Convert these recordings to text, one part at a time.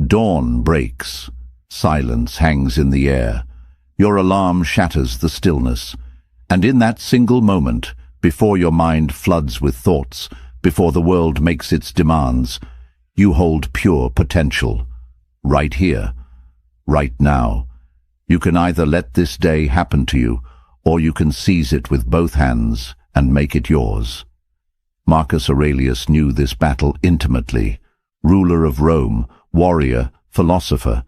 Dawn breaks. Silence hangs in the air. Your alarm shatters the stillness. And in that single moment, before your mind floods with thoughts, before the world makes its demands, you hold pure potential. Right here. Right now. You can either let this day happen to you, or you can seize it with both hands and make it yours. Marcus Aurelius knew this battle intimately. Ruler of Rome, warrior, philosopher,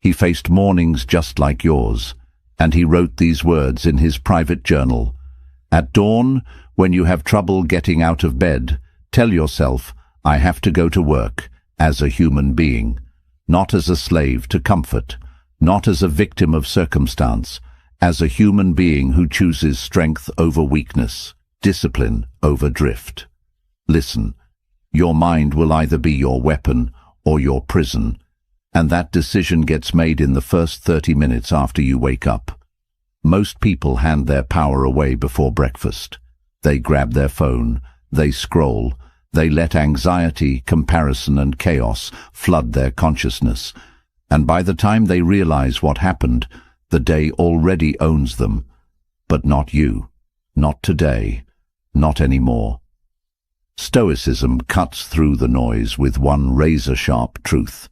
he faced mornings just like yours, and he wrote these words in his private journal. At dawn, when you have trouble getting out of bed, tell yourself, I have to go to work, as a human being, not as a slave to comfort, not as a victim of circumstance, as a human being who chooses strength over weakness, discipline over drift. Listen, your mind will either be your weapon or your prison, and that decision gets made in the first 30 minutes after you wake up. Most people hand their power away before breakfast. They grab their phone, they scroll, they let anxiety, comparison and chaos flood their consciousness, and by the time they realize what happened, the day already owns them. But not you, not today, not anymore. Stoicism cuts through the noise with one razor-sharp truth.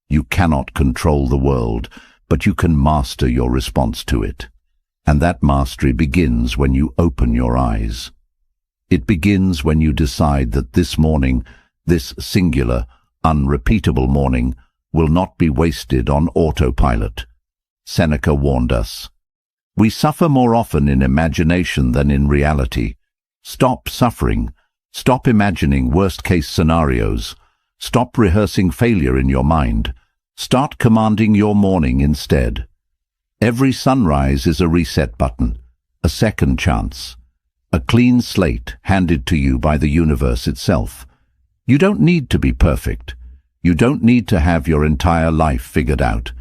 You cannot control the world, but you can master your response to it. And that mastery begins when you open your eyes. It begins when you decide that this morning, this singular, unrepeatable morning, will not be wasted on autopilot. Seneca warned us. We suffer more often in imagination than in reality. Stop suffering. Stop imagining worst-case scenarios. Stop rehearsing failure in your mind. Start commanding your morning instead. Every sunrise is a reset button, a second chance, a clean slate handed to you by the universe itself. You don't need to be perfect. You don't need to have your entire life figured out.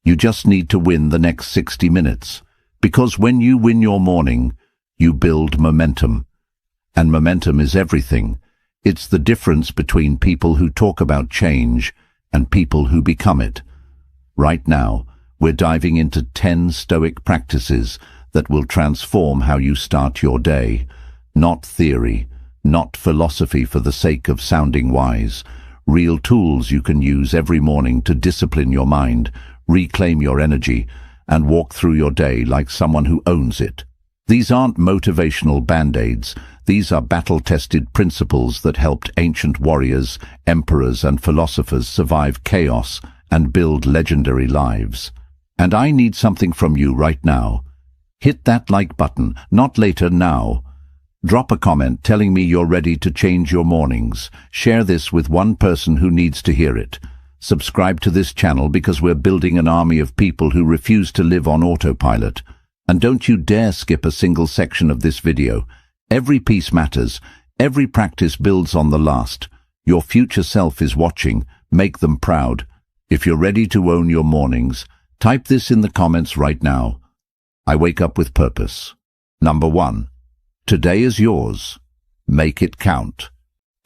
You just need to win the next 60 minutes, because when you win your morning, you build momentum. And momentum is everything. It's the difference between people who talk about change and people who become it. Right now, we're diving into 10 Stoic practices that will transform how you start your day. Not theory, not philosophy for the sake of sounding wise. Real tools you can use every morning to discipline your mind, reclaim your energy, and walk through your day like someone who owns it. These aren't motivational band-aids. These are battle-tested principles that helped ancient warriors, emperors, and philosophers survive chaos and build legendary lives. And I need something from you right now. Hit that like button, not later, now. Drop a comment telling me you're ready to change your mornings. Share this with one person who needs to hear it. Subscribe to this channel because we're building an army of people who refuse to live on autopilot. And don't you dare skip a single section of this video. Every piece matters. Every practice builds on the last. Your future self is watching. Make them proud. If you're ready to own your mornings, type this in the comments right now. I wake up with purpose. Number 1. Today is yours. Make it count.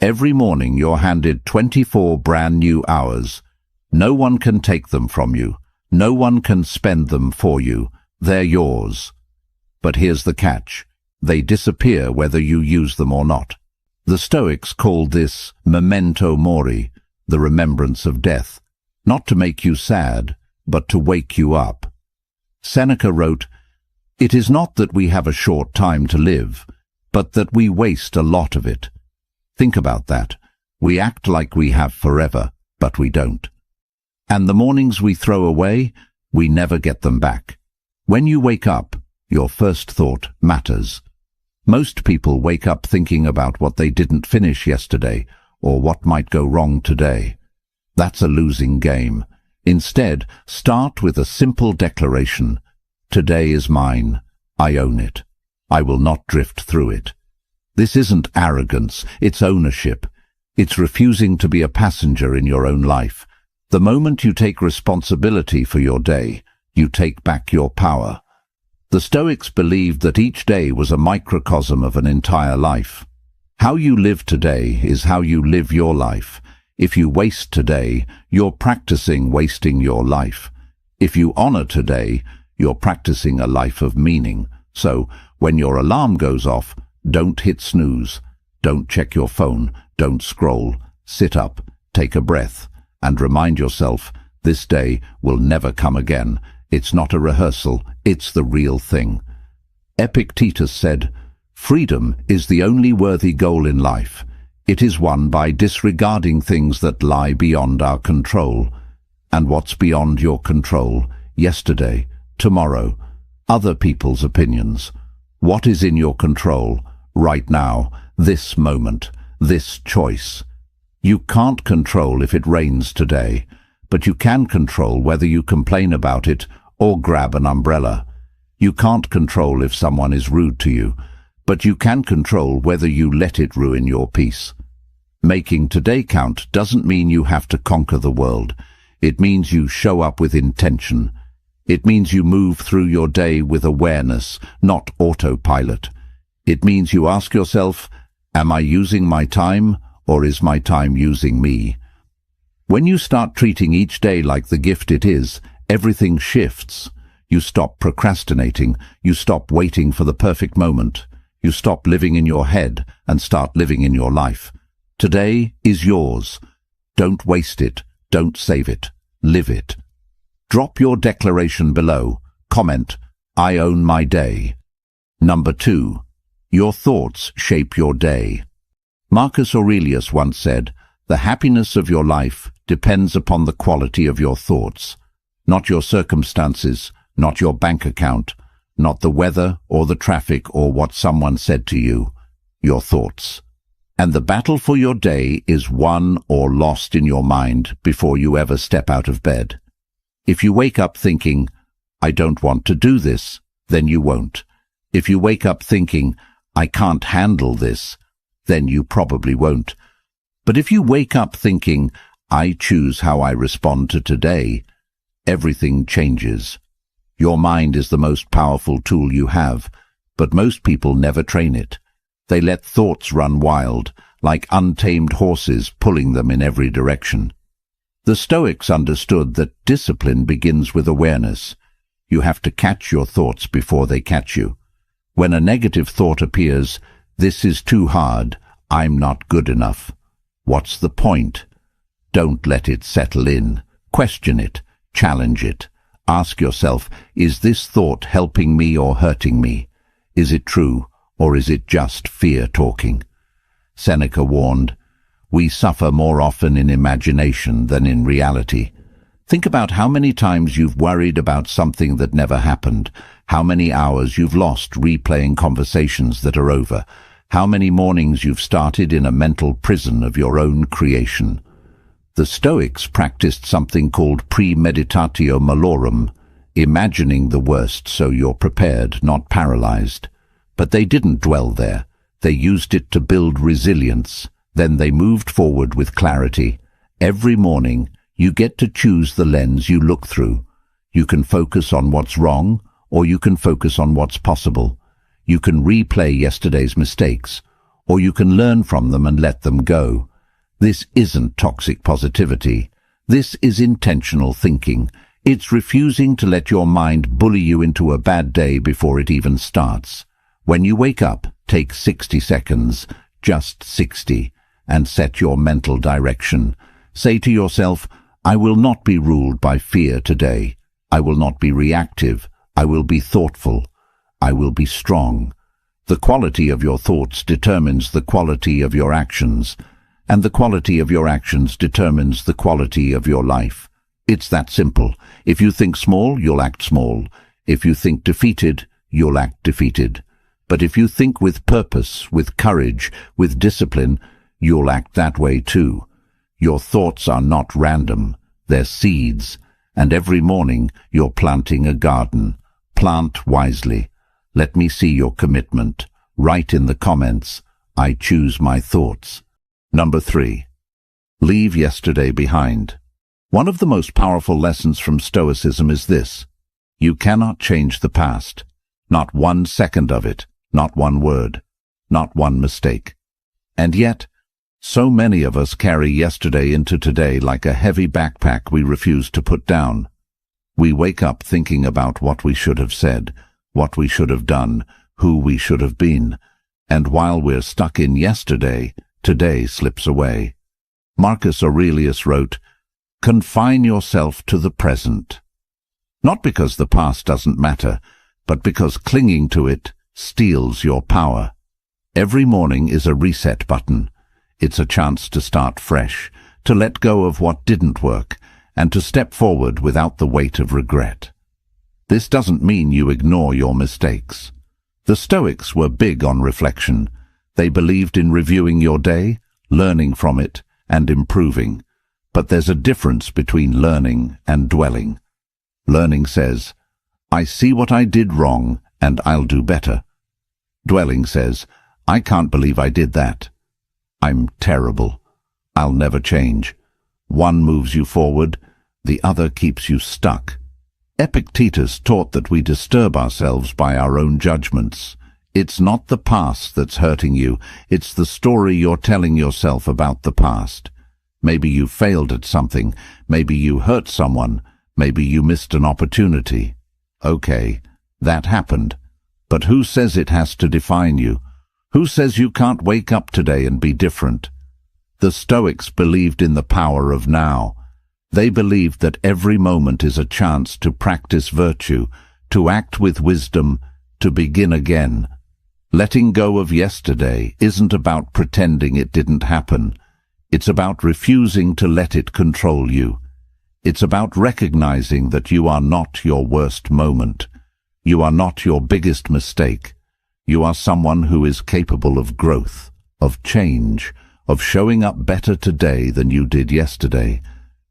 Every morning you're handed 24 brand new hours. No one can take them from you. No one can spend them for you. They're yours. But here's the catch. They disappear whether you use them or not. The Stoics called this memento mori, the remembrance of death, not to make you sad, but to wake you up. Seneca wrote, "It is not that we have a short time to live, but that we waste a lot of it." Think about that. We act like we have forever, but we don't. And the mornings we throw away, we never get them back. When you wake up, your first thought matters. Most people wake up thinking about what they didn't finish yesterday or what might go wrong today. That's a losing game. Instead, start with a simple declaration. Today is mine. I own it. I will not drift through it. This isn't arrogance, it's ownership. It's refusing to be a passenger in your own life. The moment you take responsibility for your day, you take back your power. The Stoics believed that each day was a microcosm of an entire life. How you live today is how you live your life. If you waste today, you're practicing wasting your life. If you honor today, you're practicing a life of meaning. So, when your alarm goes off, don't hit snooze. Don't check your phone. Don't scroll. Sit up, take a breath, and remind yourself, this day will never come again. It's not a rehearsal, it's the real thing. Epictetus said, "Freedom is the only worthy goal in life. It is won by disregarding things that lie beyond our control." And what's beyond your control? Yesterday, tomorrow, other people's opinions. What is in your control? Right now, this moment, this choice. You can't control if it rains today, but you can control whether you complain about it or grab an umbrella. You can't control if someone is rude to you, but you can control whether you let it ruin your peace. Making today count doesn't mean you have to conquer the world. It means you show up with intention. It means you move through your day with awareness, not autopilot. It means you ask yourself, am I using my time, or is my time using me? When you start treating each day like the gift it is, everything shifts. You stop procrastinating. You stop waiting for the perfect moment. You stop living in your head and start living in your life. Today is yours. Don't waste it. Don't save it. Live it. Drop your declaration below. Comment, I own my day. Number 2. Your thoughts shape your day. Marcus Aurelius once said, the happiness of your life depends upon the quality of your thoughts, not your circumstances, not your bank account, not the weather or the traffic or what someone said to you, your thoughts. And the battle for your day is won or lost in your mind before you ever step out of bed. If you wake up thinking, I don't want to do this, then you won't. If you wake up thinking, I can't handle this, then you probably won't. But if you wake up thinking, I choose how I respond to today, everything changes. Your mind is the most powerful tool you have, but most people never train it. They let thoughts run wild, like untamed horses pulling them in every direction. The Stoics understood that discipline begins with awareness. You have to catch your thoughts before they catch you. When a negative thought appears, this is too hard, I'm not good enough. What's the point? Don't let it settle in. Question it. Challenge it. Ask yourself, is this thought helping me or hurting me? Is it true, or is it just fear talking? Seneca warned, we suffer more often in imagination than in reality. Think about how many times you've worried about something that never happened, how many hours you've lost replaying conversations that are over, how many mornings you've started in a mental prison of your own creation. The Stoics practiced something called premeditatio malorum, imagining the worst so you're prepared, not paralyzed. But they didn't dwell there. They used it to build resilience. Then they moved forward with clarity. Every morning, you get to choose the lens you look through. You can focus on what's wrong, or you can focus on what's possible. You can replay yesterday's mistakes, or you can learn from them and let them go. This isn't toxic positivity. This is intentional thinking. It's refusing to let your mind bully you into a bad day before it even starts. When you wake up, take 60 seconds, just 60, and set your mental direction. Say to yourself, I will not be ruled by fear today. I will not be reactive. I will be thoughtful. I will be strong. The quality of your thoughts determines the quality of your actions, and the quality of your actions determines the quality of your life. It's that simple. If you think small, you'll act small. If you think defeated, you'll act defeated. But if you think with purpose, with courage, with discipline, you'll act that way too. Your thoughts are not random. They're seeds. And every morning you're planting a garden. Plant wisely. Let me see your commitment. Write in the comments, I choose my thoughts. Number 3. Leave yesterday behind. One of the most powerful lessons from Stoicism is this. You cannot change the past. Not 1 second of it. Not one word. Not one mistake. And yet, So many of us carry yesterday into today like a heavy backpack we refuse to put down. We wake up thinking about what we should have said, what we should have done, who we should have been, and while we're stuck in yesterday, today slips away. Marcus Aurelius wrote, "Confine yourself to the present." Not because the past doesn't matter, but because clinging to it steals your power. Every morning is a reset button. It's a chance to start fresh, to let go of what didn't work, and to step forward without the weight of regret. This doesn't mean you ignore your mistakes. The Stoics were big on reflection. They believed in reviewing your day, learning from it, and improving. But there's a difference between learning and dwelling. Learning says, "I see what I did wrong, and I'll do better." Dwelling says, "I can't believe I did that. I'm terrible. I'll never change." One moves you forward, the other keeps you stuck. Epictetus taught that we disturb ourselves by our own judgments. It's not the past that's hurting you, it's the story you're telling yourself about the past. Maybe you failed at something, maybe you hurt someone, maybe you missed an opportunity. Okay, that happened. But who says it has to define you? Who says you can't wake up today and be different? The Stoics believed in the power of now. They believed that every moment is a chance to practice virtue, to act with wisdom, to begin again. Letting go of yesterday isn't about pretending it didn't happen. It's about refusing to let it control you. It's about recognizing that you are not your worst moment. You are not your biggest mistake. You are someone who is capable of growth, of change, of showing up better today than you did yesterday.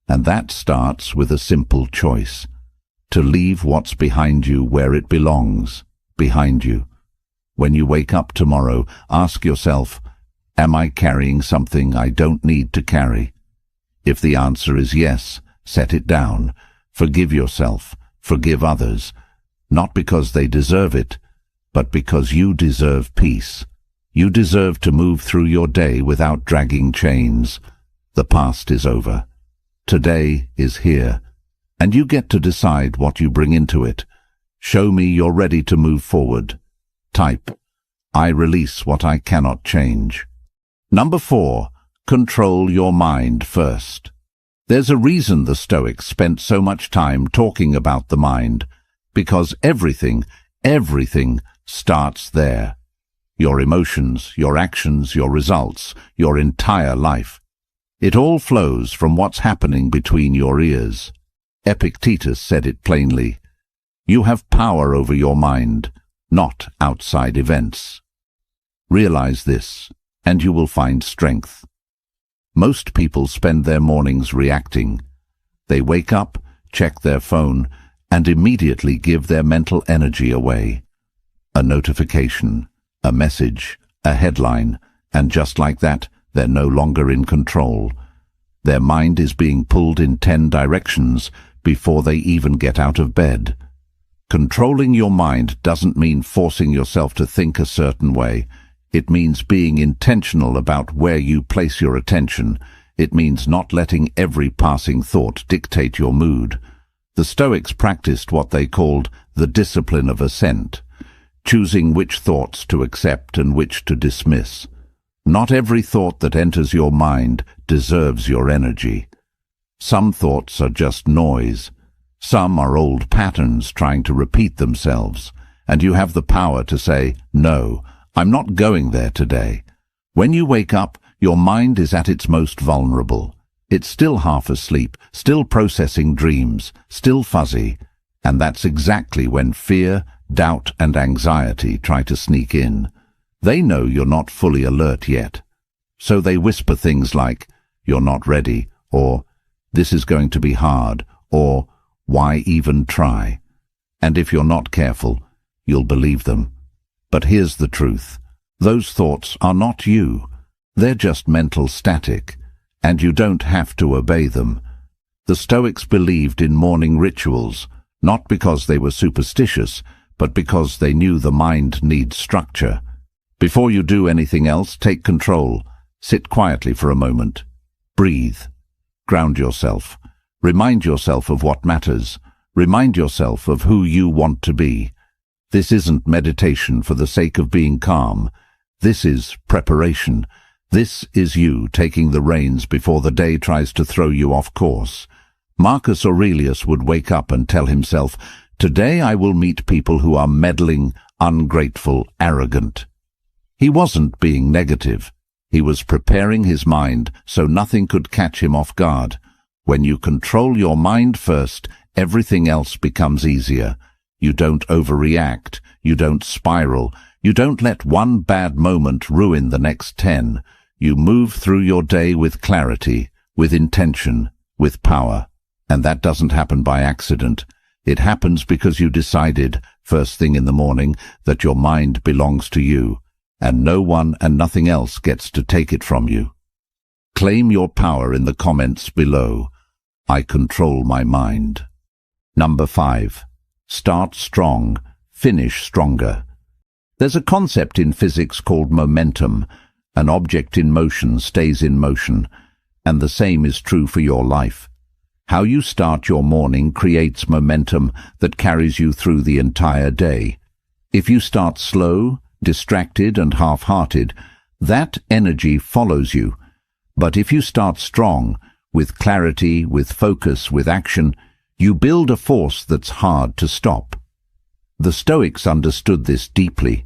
And that starts with a simple choice: to leave what's behind you where it belongs, behind you. When you wake up tomorrow, ask yourself, am I carrying something I don't need to carry? If the answer is yes, set it down. Forgive yourself, forgive others, not because they deserve it, but because you deserve peace. You deserve to move through your day without dragging chains. The past is over. Today is here, and you get to decide what you bring into it. Show me you're ready to move forward. Type, "I release what I cannot change." Number 4, control your mind first. There's a reason the Stoics spent so much time talking about the mind, because everything starts there. Your emotions, your actions, your results, your entire life. It all flows from what's happening between your ears. Epictetus said it plainly. You have power over your mind, not outside events. Realize this, and you will find strength. Most people spend their mornings reacting. They wake up, check their phone, and immediately give their mental energy away. A notification, a message, a headline, and just like that, they're no longer in control. Their mind is being pulled in 10 directions before they even get out of bed. Controlling your mind doesn't mean forcing yourself to think a certain way. It means being intentional about where you place your attention. It means not letting every passing thought dictate your mood. The Stoics practiced what they called the discipline of assent, choosing which thoughts to accept and which to dismiss. Not every thought that enters your mind deserves your energy. Some thoughts are just noise. Some are old patterns trying to repeat themselves, and you have the power to say, "No, I'm not going there today." When you wake up, your mind is at its most vulnerable. It's still half asleep, still processing dreams, still fuzzy, and that's exactly when fear, doubt, and anxiety try to sneak in. They know you're not fully alert yet, so they whisper things like, "You're not ready," or "This is going to be hard," or "Why even try?" And if you're not careful, you'll believe them. But here's the truth. Those thoughts are not you. They're just mental static, and you don't have to obey them. The Stoics believed in morning rituals, not because they were superstitious, but because they knew the mind needs structure. Before you do anything else, take control. Sit quietly for a moment. Breathe. Ground yourself. Remind yourself of what matters. Remind yourself of who you want to be. This isn't meditation for the sake of being calm. This is preparation. This is you taking the reins before the day tries to throw you off course. Marcus Aurelius would wake up and tell himself, "Today I will meet people who are meddling, ungrateful, arrogant." He wasn't being negative. He was preparing his mind so nothing could catch him off guard. When you control your mind first, everything else becomes easier. You don't overreact. You don't spiral. You don't let one bad moment ruin the next 10. You move through your day with clarity, with intention, with power. And that doesn't happen by accident. It happens because you decided, first thing in the morning, that your mind belongs to you, and no one and nothing else gets to take it from you. Claim your power in the comments below. I control my mind. Number 5. Start strong, finish stronger. There's a concept in physics called momentum. An object in motion stays in motion, and the same is true for your life. How you start your morning creates momentum that carries you through the entire day. If you start slow, distracted and half-hearted, that energy follows you. But if you start strong, with clarity, with focus, with action, you build a force that's hard to stop. The Stoics understood this deeply.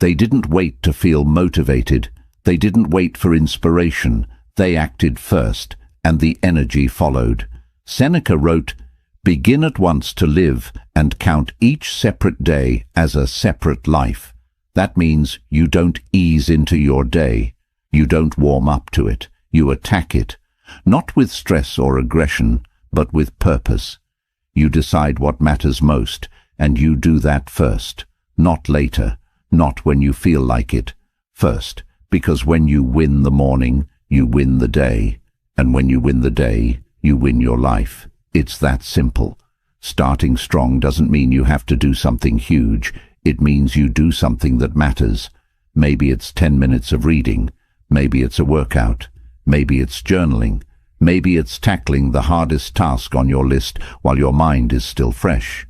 They didn't wait to feel motivated. They didn't wait for inspiration. They acted first, and the energy followed. Seneca wrote, "Begin at once to live and count each separate day as a separate life." That means you don't ease into your day. You don't warm up to it. You attack it, not with stress or aggression, but with purpose. You decide what matters most, and you do that first, not later, not when you feel like it. First, because when you win the morning, you win the day, and when you win the day, you win your life. It's that simple. Starting strong doesn't mean you have to do something huge. It means you do something that matters. Maybe it's 10 minutes of reading. Maybe it's a workout. Maybe it's journaling. Maybe it's tackling the hardest task on your list while your mind is still fresh.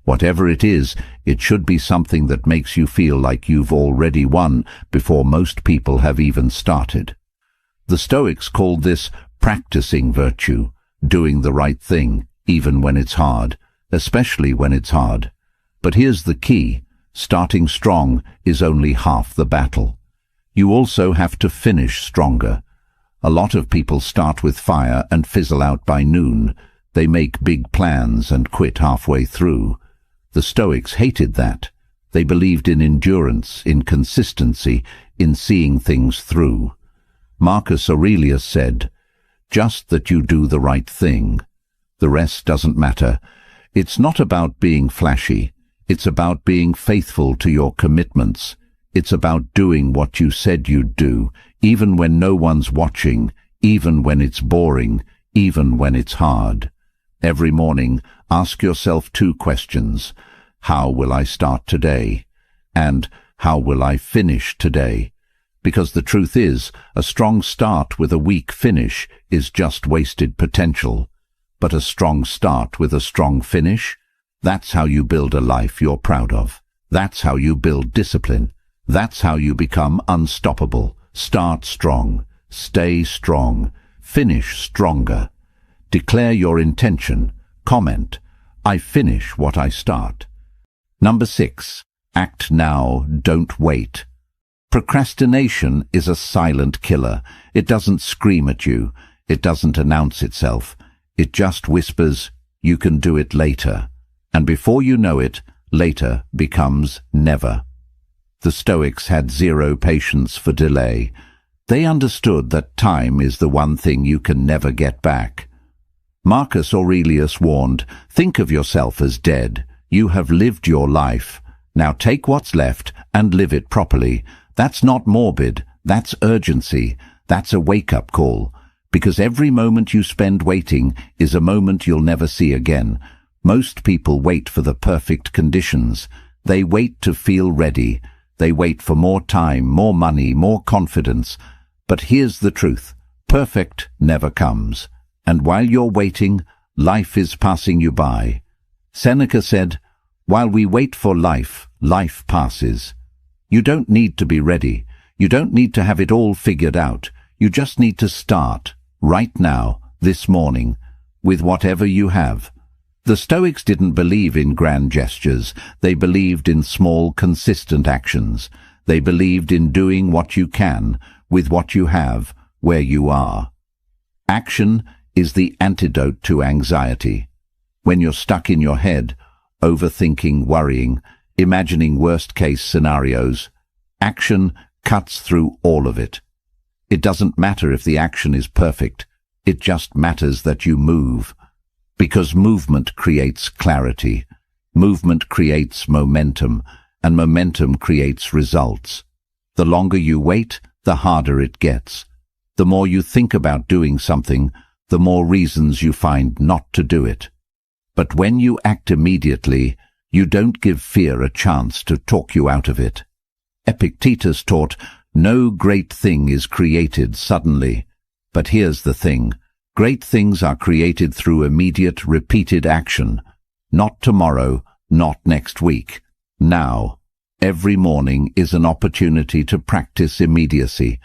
Whatever it is, it should be something that makes you feel like you've already won before most people have even started. The Stoics called this practicing virtue, doing the right thing, even when it's hard, especially when it's hard. But here's the key. Starting strong is only half the battle. You also have to finish stronger. A lot of people start with fire and fizzle out by noon. They make big plans and quit halfway through. The Stoics hated that. They believed in endurance, in consistency, in seeing things through. Marcus Aurelius said, "Just that you do the right thing. The rest doesn't matter. It's not about being flashy. It's about being faithful to your commitments. It's about doing what you said you'd do, even when no one's watching, even when it's boring, even when it's hard." Every morning, ask yourself 2 questions. How will I start today? And how will I finish today? Because the truth is, a strong start with a weak finish is just wasted potential. But a strong start with a strong finish, that's how you build a life you're proud of. That's how you build discipline. That's how you become unstoppable. Start strong. Stay strong. Finish stronger. Declare your intention. Comment, "I finish what I start." Number 6. Act now, don't wait. Procrastination is a silent killer. It doesn't scream at you. It doesn't announce itself. It just whispers, "You can do it later." And before you know it, later becomes never. The Stoics had zero patience for delay. They understood that time is the one thing you can never get back. Marcus Aurelius warned, "Think of yourself as dead. You have lived your life. Now take what's left and live it properly." That's not morbid. That's urgency. That's a wake-up call. Because every moment you spend waiting is a moment you'll never see again. Most people wait for the perfect conditions. They wait to feel ready. They wait for more time, more money, more confidence. But here's the truth. Perfect never comes. And while you're waiting, life is passing you by. Seneca said, "While we wait for life, life passes." You don't need to be ready. You don't need to have it all figured out. You just need to start, right now, this morning, with whatever you have. The Stoics didn't believe in grand gestures. They believed in small, consistent actions. They believed in doing what you can, with what you have, where you are. Action is the antidote to anxiety. When you're stuck in your head, overthinking, worrying, imagining worst-case scenarios, action cuts through all of it. It doesn't matter if the action is perfect. It just matters that you move. Because movement creates clarity. Movement creates momentum, and momentum creates results. The longer you wait, the harder it gets. The more you think about doing something, the more reasons you find not to do it. But when you act immediately, you don't give fear a chance to talk you out of it. Epictetus taught, "No great thing is created suddenly." But here's the thing. Great things are created through immediate, repeated action. Not tomorrow, not next week. Now. Every morning is an opportunity to practice immediacy,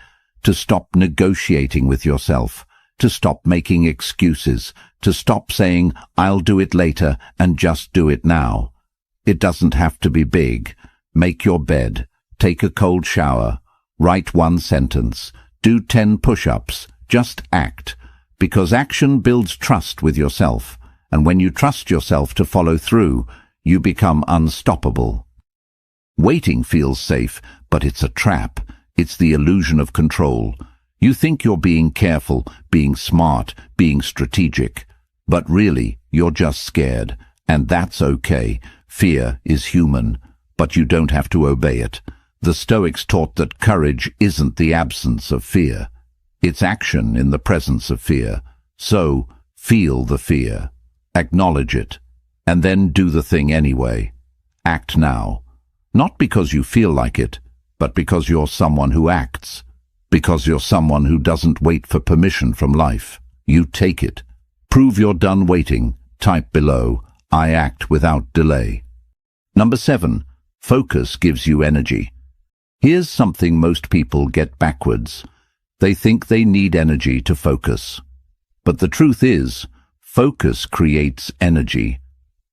to stop negotiating with yourself, to stop making excuses, to stop saying, "I'll do it later," and just do it now. It doesn't have to be big. Make your bed, take a cold shower, write one sentence, do 10 push-ups, just act. Because action builds trust with yourself, and when you trust yourself to follow through, you become unstoppable. Waiting feels safe, but it's a trap. It's the illusion of control. You think you're being careful, being smart, being strategic. But really, you're just scared. And that's okay. Fear is human, but you don't have to obey it. The Stoics taught that courage isn't the absence of fear. It's action in the presence of fear. So, feel the fear. Acknowledge it. And then do the thing anyway. Act now. Not because you feel like it, but because you're someone who acts. Because you're someone who doesn't wait for permission from life. You take it. Prove you're done waiting. Type below, "I act without delay." Number 7. Focus gives you energy. Here's something most people get backwards. They think they need energy to focus. But the truth is, focus creates energy.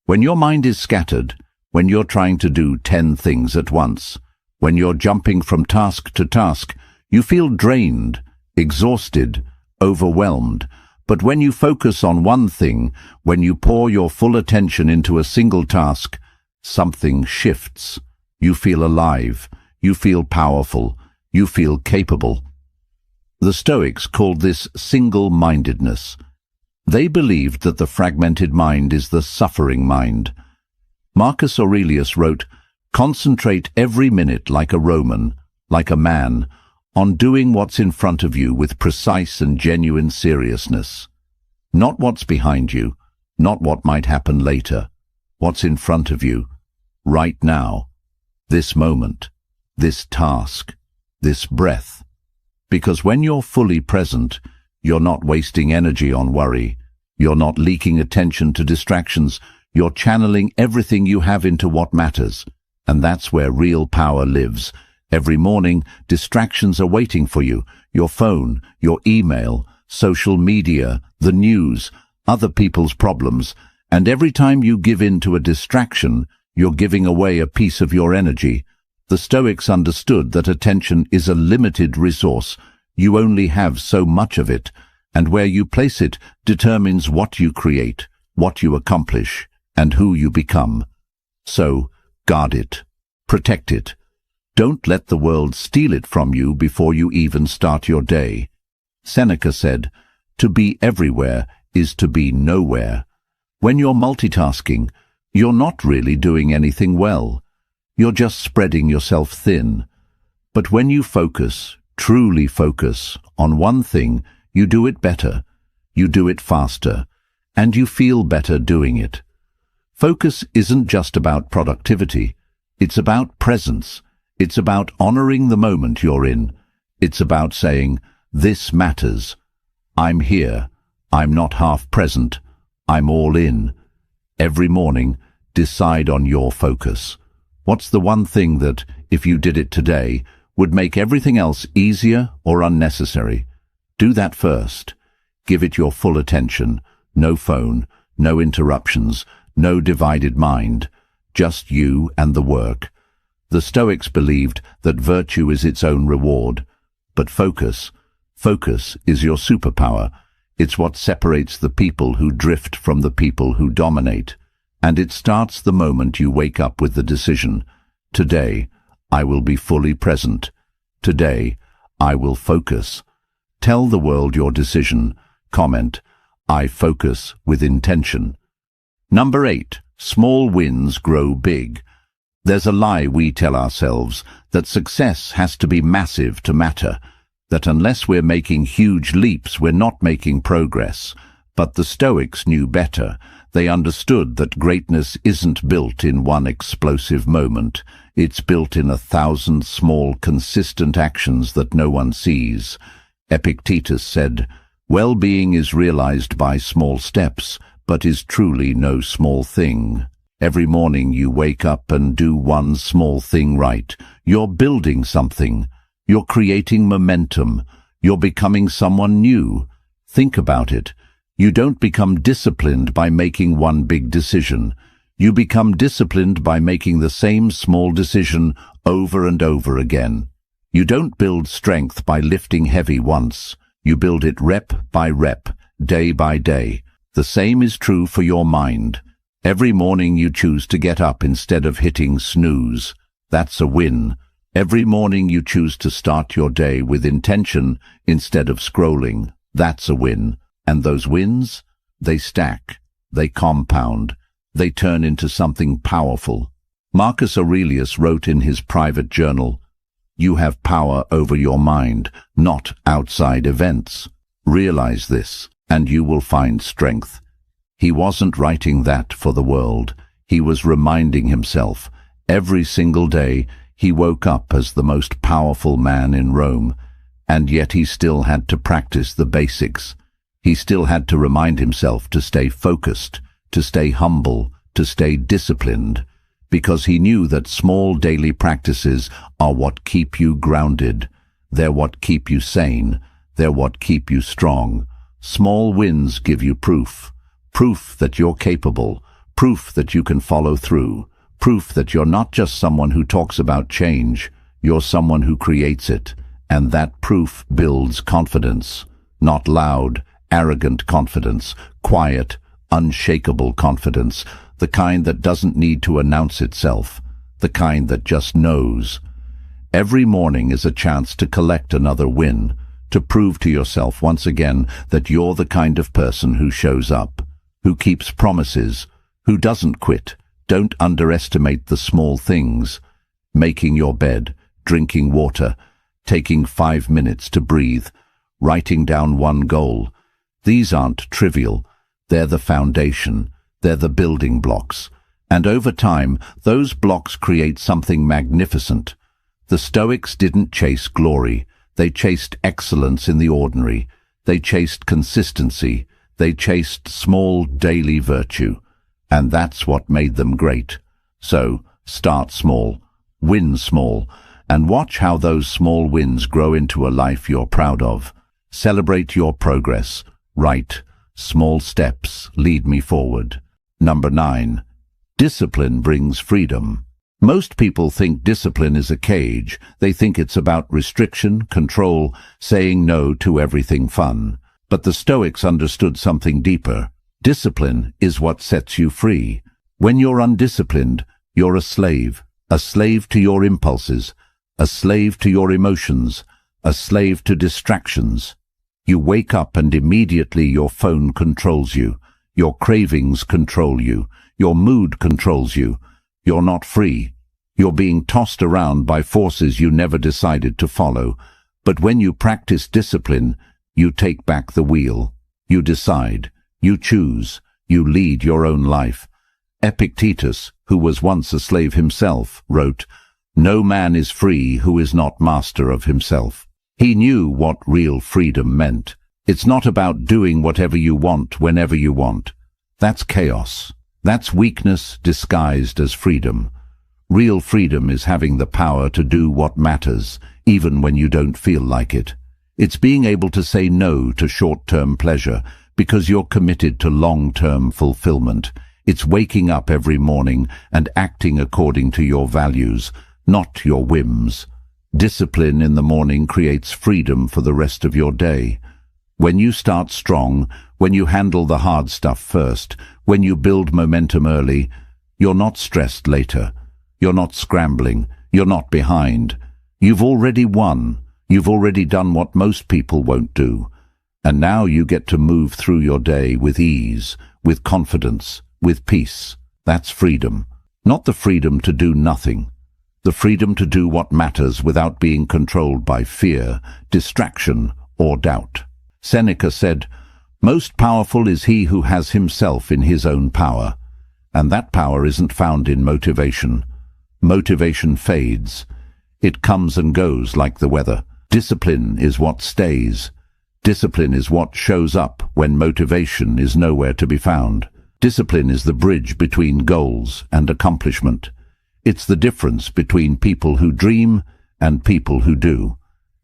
When your mind is scattered, when you're trying to do 10 things at once, when you're jumping from task to task, you feel drained, exhausted, overwhelmed. But when you focus on one thing, when you pour your full attention into a single task, something shifts. You feel alive, you feel powerful, you feel capable. The Stoics called this single-mindedness. They believed that the fragmented mind is the suffering mind. Marcus Aurelius wrote, "Concentrate every minute like a Roman, like a man, on doing what's in front of you with precise and genuine seriousness. Not what's behind you, not what might happen later. What's in front of you, right now, this moment, this task, this breath. Because when you're fully present, you're not wasting energy on worry. You're not leaking attention to distractions. You're channeling everything you have into what matters. And that's where real power lives. Every morning, distractions are waiting for you. Your phone, your email, social media, the news, other people's problems. And every time you give in to a distraction, you're giving away a piece of your energy. The Stoics understood that attention is a limited resource. You only have so much of it, and where you place it determines what you create, what you accomplish, and who you become. So, guard it. Protect it. Don't let the world steal it from you before you even start your day. Seneca said, "To be everywhere is to be nowhere." When you're multitasking, you're not really doing anything well. You're just spreading yourself thin. But when you focus, truly focus, on one thing, you do it better, you do it faster, and you feel better doing it. Focus isn't just about productivity. It's about presence. It's about honoring the moment you're in. It's about saying, This matters. I'm here. I'm not half present. I'm all in. Every morning, decide on your focus. What's the one thing that, if you did it today, would make everything else easier or unnecessary? Do that first. Give it your full attention. No phone, no interruptions, no divided mind. Just you and the work. The Stoics believed that virtue is its own reward. But focus is your superpower. It's what separates the people who drift from the people who dominate. And it starts the moment you wake up with the decision, today, I will be fully present. Today, I will focus. Tell the world your decision. Comment, I focus with intention. Number 8. Small wins grow big. There's a lie we tell ourselves, that success has to be massive to matter, that unless we're making huge leaps, we're not making progress. But the Stoics knew better. They understood that greatness isn't built in one explosive moment. It's built in 1,000 small, consistent actions that no one sees. Epictetus said, well-being is realized by small steps, but is truly no small thing. Every morning you wake up and do one small thing right. You're building something. You're creating momentum. You're becoming someone new. Think about it. You don't become disciplined by making one big decision. You become disciplined by making the same small decision over and over again. You don't build strength by lifting heavy once. You build it rep by rep, day by day. The same is true for your mind. Every morning you choose to get up instead of hitting snooze. That's a win. Every morning you choose to start your day with intention instead of scrolling. That's a win. And those wins, they stack, they compound, they turn into something powerful. Marcus Aurelius wrote in his private journal, you have power over your mind, not outside events. Realize this, and you will find strength. He wasn't writing that for the world. He was reminding himself. Every single day, he woke up as the most powerful man in Rome, and yet he still had to practice the basics. He still had to remind himself to stay focused, to stay humble, to stay disciplined, because he knew that small daily practices are what keep you grounded. They're what keep you sane. They're what keep you strong. Small wins give you proof. Proof that you're capable. Proof that you can follow through. Proof that you're not just someone who talks about change. You're someone who creates it. And that proof builds confidence. Not loud, arrogant confidence, quiet, unshakable confidence, the kind that doesn't need to announce itself, the kind that just knows. Every morning is a chance to collect another win, to prove to yourself once again that you're the kind of person who shows up, who keeps promises, who doesn't quit. Don't underestimate the small things. Making your bed, drinking water, taking 5 minutes to breathe, writing down one goal. These aren't trivial. They're the foundation. They're the building blocks. And over time, those blocks create something magnificent. The Stoics didn't chase glory. They chased excellence in the ordinary. They chased consistency. They chased small daily virtue. And that's what made them great. So, start small, win small, and watch how those small wins grow into a life you're proud of. Celebrate your progress. Write, small steps lead me forward. Number 9. Discipline brings freedom. Most people think discipline is a cage. They think it's about restriction, control, saying no to everything fun. But the Stoics understood something deeper. Discipline is what sets you free. When you're undisciplined, you're a slave to your impulses, a slave to your emotions, a slave to distractions. You wake up and immediately your phone controls you. Your cravings control you. Your mood controls you. You're not free. You're being tossed around by forces you never decided to follow. But when you practice discipline, you take back the wheel. You decide. You choose. You lead your own life. Epictetus, who was once a slave himself, wrote, "No man is free who is not master of himself." He knew what real freedom meant. It's not about doing whatever you want whenever you want. That's chaos. That's weakness disguised as freedom. Real freedom is having the power to do what matters, even when you don't feel like it. It's being able to say no to short-term pleasure because you're committed to long-term fulfillment. It's waking up every morning and acting according to your values, not your whims. Discipline in the morning creates freedom for the rest of your day. When you start strong, when you handle the hard stuff first, when you build momentum early, you're not stressed later. You're not scrambling. You're not behind. You've already won. You've already done what most people won't do. And now you get to move through your day with ease, with confidence, with peace. That's freedom. Not the freedom to do nothing. The freedom to do what matters without being controlled by fear, distraction, or doubt. Seneca said, "Most powerful is he who has himself in his own power." And that power isn't found in motivation. Motivation fades. It comes and goes like the weather. Discipline is what stays. Discipline is what shows up when motivation is nowhere to be found. Discipline is the bridge between goals and accomplishment. It's the difference between people who dream and people who do.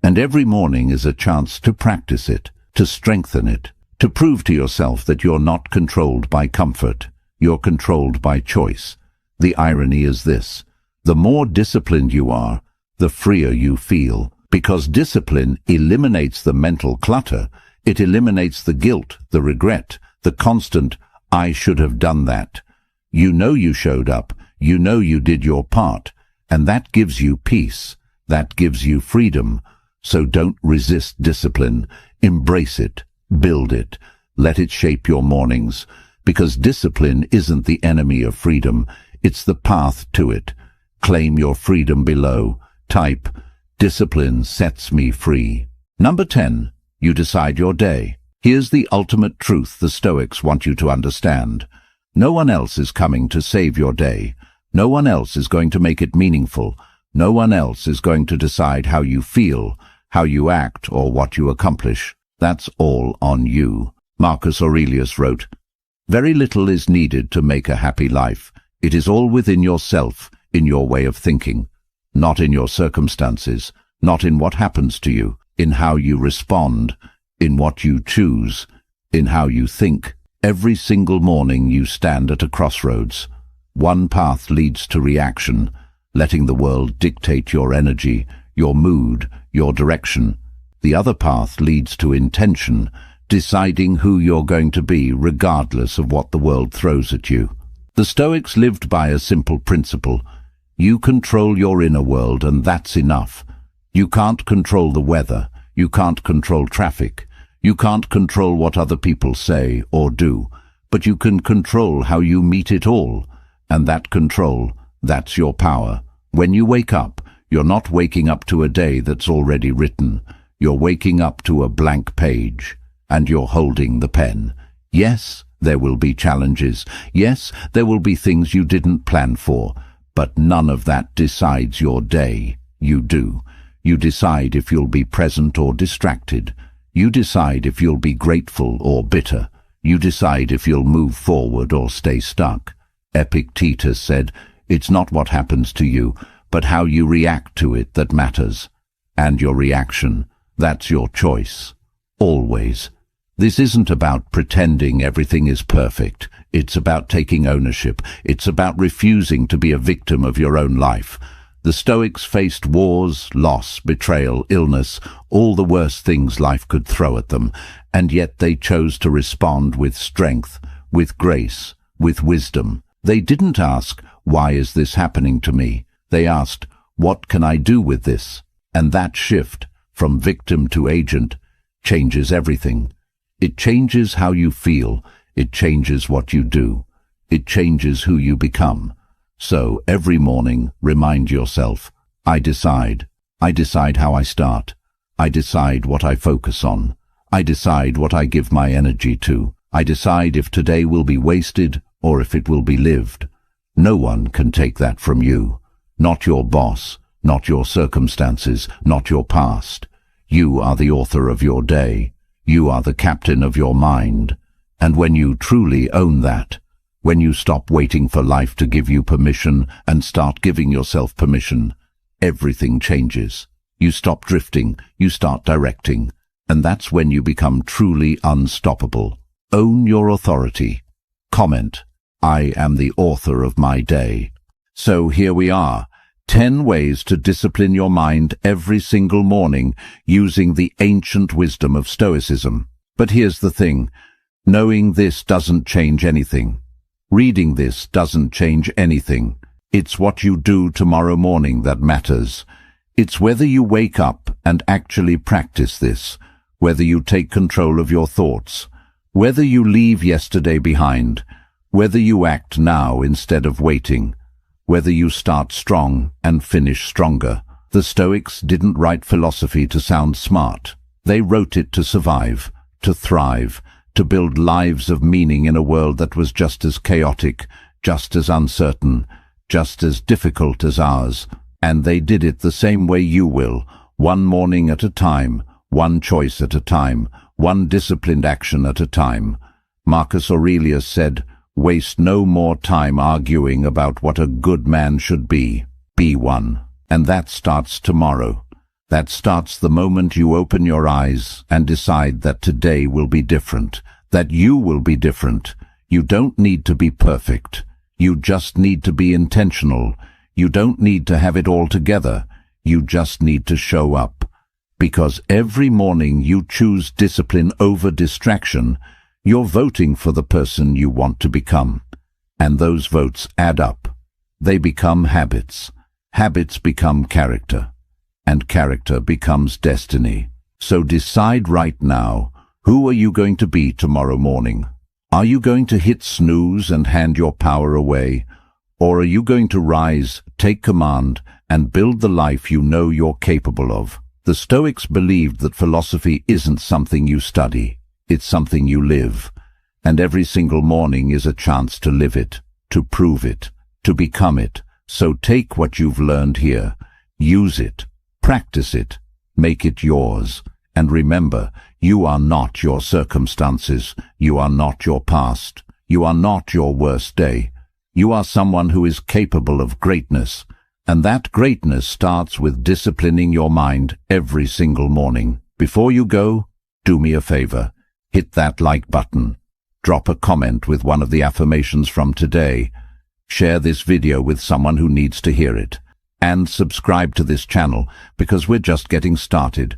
And every morning is a chance to practice it, to strengthen it, to prove to yourself that you're not controlled by comfort. You're controlled by choice. The irony is this: the more disciplined you are, the freer you feel. Because discipline eliminates the mental clutter. It eliminates the guilt, the regret, the constant, "I should have done that." You know you showed up. You know you did your part. And that gives you peace. That gives you freedom. So don't resist discipline. Embrace it. Build it. Let it shape your mornings. Because discipline isn't the enemy of freedom. It's the path to it. Claim your freedom below. Type, "Discipline sets me free." Number 10. You decide your day. Here's the ultimate truth the Stoics want you to understand. No one else is coming to save your day. No one else is going to make it meaningful. No one else is going to decide how you feel, how you act, or what you accomplish. That's all on you. Marcus Aurelius wrote, "Very little is needed to make a happy life. It is all within yourself, in your way of thinking. Not in your circumstances, not in what happens to you, in how you respond, in what you choose, in how you think. Every single morning you stand at a crossroads. One path leads to reaction, letting the world dictate your energy, your mood, your direction. The other path leads to intention, deciding who you're going to be regardless of what the world throws at you." The Stoics lived by a simple principle. You control your inner world, and that's enough. You can't control the weather. You can't control traffic. You can't control what other people say or do. But you can control how you meet it all. And that control, that's your power. When you wake up, you're not waking up to a day that's already written. You're waking up to a blank page. And you're holding the pen. Yes, there will be challenges. Yes, there will be things you didn't plan for. But none of that decides your day. You do. You decide if you'll be present or distracted. You decide if you'll be grateful or bitter. You decide if you'll move forward or stay stuck. Epictetus said, "It's not what happens to you, but how you react to it that matters." And your reaction, that's your choice. Always. This isn't about pretending everything is perfect. It's about taking ownership. It's about refusing to be a victim of your own life. The Stoics faced wars, loss, betrayal, illness, all the worst things life could throw at them, and yet they chose to respond with strength, with grace, with wisdom. They didn't ask, "Why is this happening to me?" They asked, "What can I do with this?" And that shift, from victim to agent, changes everything. It changes how you feel. It changes what you do. It changes who you become. So every morning, remind yourself, I decide. I decide how I start. I decide what I focus on. I decide what I give my energy to. I decide if today will be wasted or if it will be lived. No one can take that from you. Not your boss, not your circumstances, not your past. You are the author of your day. You are the captain of your mind. And when you truly own that, when you stop waiting for life to give you permission and start giving yourself permission, everything changes. You stop drifting, you start directing, and that's when you become truly unstoppable. Own your authority. Comment, I am the author of my day. So here we are, 10 ways to discipline your mind every single morning using the ancient wisdom of Stoicism. But here's the thing, knowing this doesn't change anything. Reading this doesn't change anything. It's what you do tomorrow morning that matters. It's whether you wake up and actually practice this, whether you take control of your thoughts, whether you leave yesterday behind, whether you act now instead of waiting, whether you start strong and finish stronger. The Stoics didn't write philosophy to sound smart. They wrote it to survive, to thrive, to build lives of meaning in a world that was just as chaotic, just as uncertain, just as difficult as ours. And they did it the same way you will, one morning at a time, one choice at a time, one disciplined action at a time. Marcus Aurelius said, "Waste no more time arguing about what a good man should be. Be one." And that starts tomorrow. That starts the moment you open your eyes and decide that today will be different, that you will be different. You don't need to be perfect. You just need to be intentional. You don't need to have it all together. You just need to show up. Because every morning you choose discipline over distraction, you're voting for the person you want to become. And those votes add up. They become habits. Habits become character. And character becomes destiny. So decide right now, who are you going to be tomorrow morning? Are you going to hit snooze and hand your power away? Or are you going to rise, take command, and build the life you know you're capable of? The Stoics believed that philosophy isn't something you study, it's something you live. And every single morning is a chance to live it, to prove it, to become it. So take what you've learned here, use it, practice it, make it yours. And remember, you are not your circumstances, you are not your past, you are not your worst day. You are someone who is capable of greatness, and that greatness starts with disciplining your mind every single morning. Before you go, do me a favor. Hit that like button. Drop a comment with one of the affirmations from today. Share this video with someone who needs to hear it. And subscribe to this channel, because we're just getting started.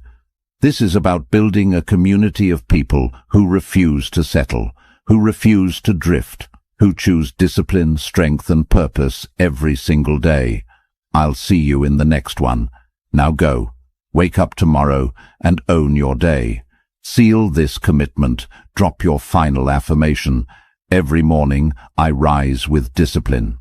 This is about building a community of people who refuse to settle, who refuse to drift, who choose discipline, strength, and purpose every single day. I'll see you in the next one. Now go, wake up tomorrow, and own your day. Seal this commitment, drop your final affirmation. Every morning, I rise with discipline.